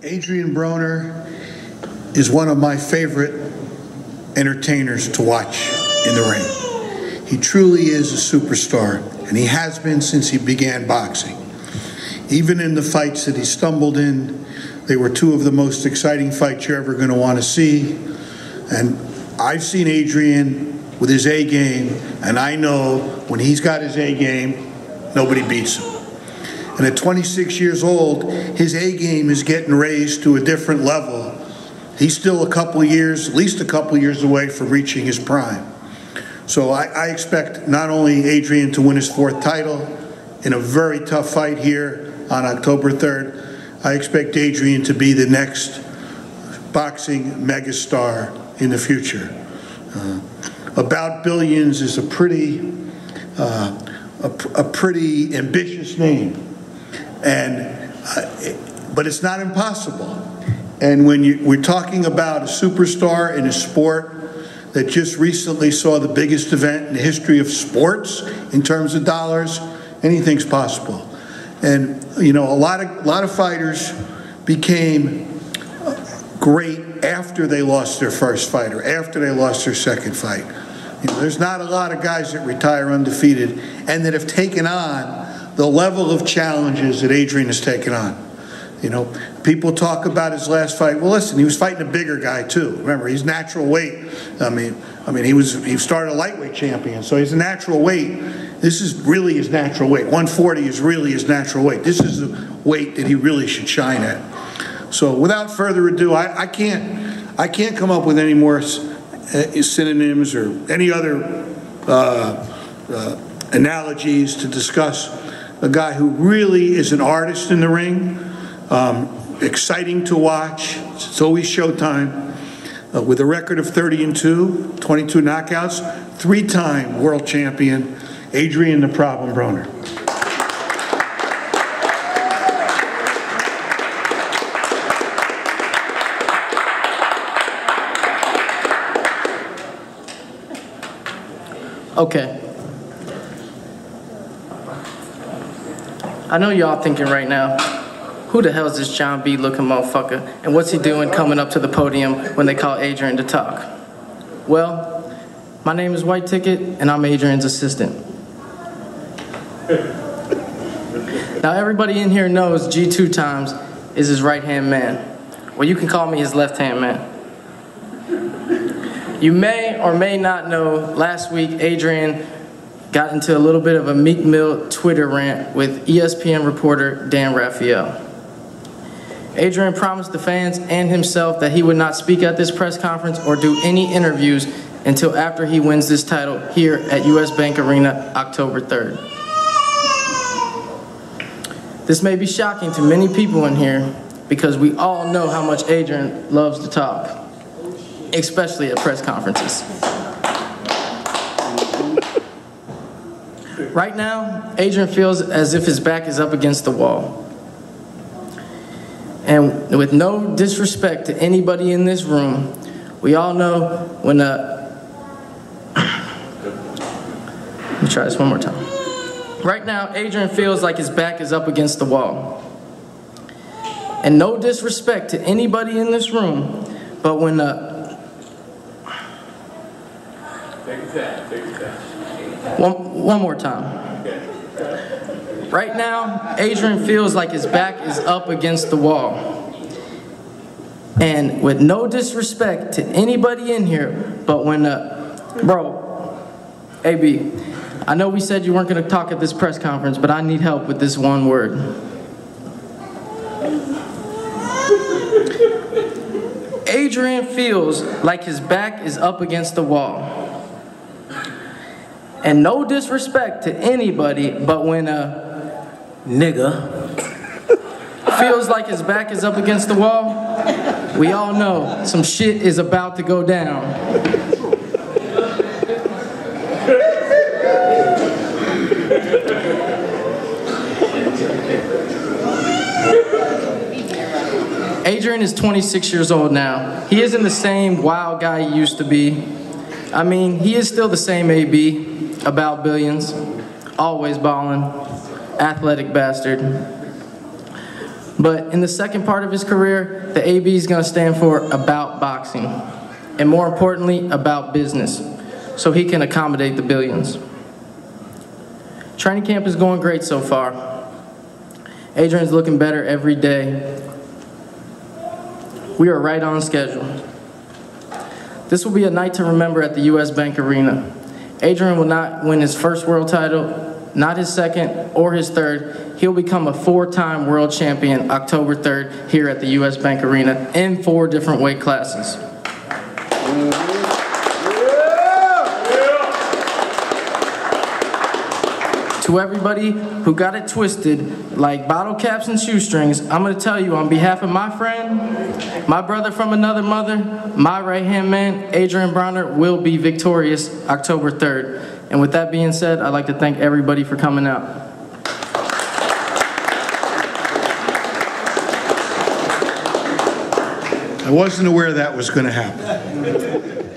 Adrien Broner is one of my favorite entertainers to watch in the ring. He truly is a superstar, and he has been since he began boxing. Even in the fights that he stumbled in, they were two of the most exciting fights you're ever going to want to see. And I've seen Adrien with his A game, and I know when he's got his A game, nobody beats him. And at 26 years old, his A game is getting raised to a different level. He's still a couple of years, at least a couple of years away from reaching his prime. So I expect not only Adrien to win his 4th title in a very tough fight here on October 3rd, I expect Adrien to be the next boxing megastar in the future. About Billions is a pretty ambitious name. But it's not impossible. And when we're talking about a superstar in a sport that just recently saw the biggest event in the history of sports in terms of dollars, anything's possible. And you know, a lot of fighters became great after they lost their first fight or after they lost their second fight. You know, there's not a lot of guys that retire undefeated and that have taken on the level of challenges that Adrien has taken on. You know, people talk about his last fight. Well, listen, he was fighting a bigger guy too. Remember, he's natural weight. I mean, he started a lightweight champion, so he's a natural weight. This is really his natural weight. 140 is really his natural weight. This is the weight that he really should shine at. So, without further ado, I can't come up with any more synonyms or any other analogies to discuss a guy who really is an artist in the ring, exciting to watch. It's always showtime. With a record of 30-2, 22 knockouts, 3-time world champion, Adrien "The Problem" Broner. Okay. I know y'all thinking right now, who the hell is this John B. looking motherfucker, and what's he doing coming up to the podium when they call Adrien to talk? Well, my name is White Ticket, and I'm Adrien's assistant. Now everybody in here knows G2 Times is his right-hand man. Well, you can call me his left-hand man. You may or may not know, last week Adrien got into a little bit of a Meek Mill Twitter rant with ESPN reporter Dan Raphael. Adrien promised the fans and himself that he would not speak at this press conference or do any interviews until after he wins this title here at US Bank Arena October 3rd. This may be shocking to many people in here because we all know how much Adrien loves to talk, especially at press conferences. Right now, Adrien feels as if his back is up against the wall. And with no disrespect to anybody in this room, we all know when let me try this one more time. Right now, Adrien feels like his back is up against the wall. And no disrespect to anybody in this room, but when One more time. Right now, Adrien feels like his back is up against the wall. And with no disrespect to anybody in here, but when, bro, AB, I know we said you weren't going to talk at this press conference, but I need help with this one word. Adrien feels like his back is up against the wall. And no disrespect to anybody, but when a nigga feels like his back is up against the wall, we all know some shit is about to go down. Adrien is 26 years old now. He isn't the same wild guy he used to be. I mean, he is still the same AB. About Billions, always ballin', athletic bastard. But in the second part of his career, the AB is going to stand for about boxing, and more importantly, about business, so he can accommodate the billions. Training camp is going great so far. Adrien's looking better every day. We are right on schedule. This will be a night to remember at the US Bank Arena. Adrien will not win his first world title, not his second or his third. He'll become a 4-time world champion October 3rd here at the US Bank Arena in 4 different weight classes. To everybody who got it twisted like bottle caps and shoestrings, I'm going to tell you on behalf of my friend, my brother from another mother, my right-hand man, Adrien Broner, will be victorious October 3rd. And with that being said, I'd like to thank everybody for coming out. I wasn't aware that was going to happen.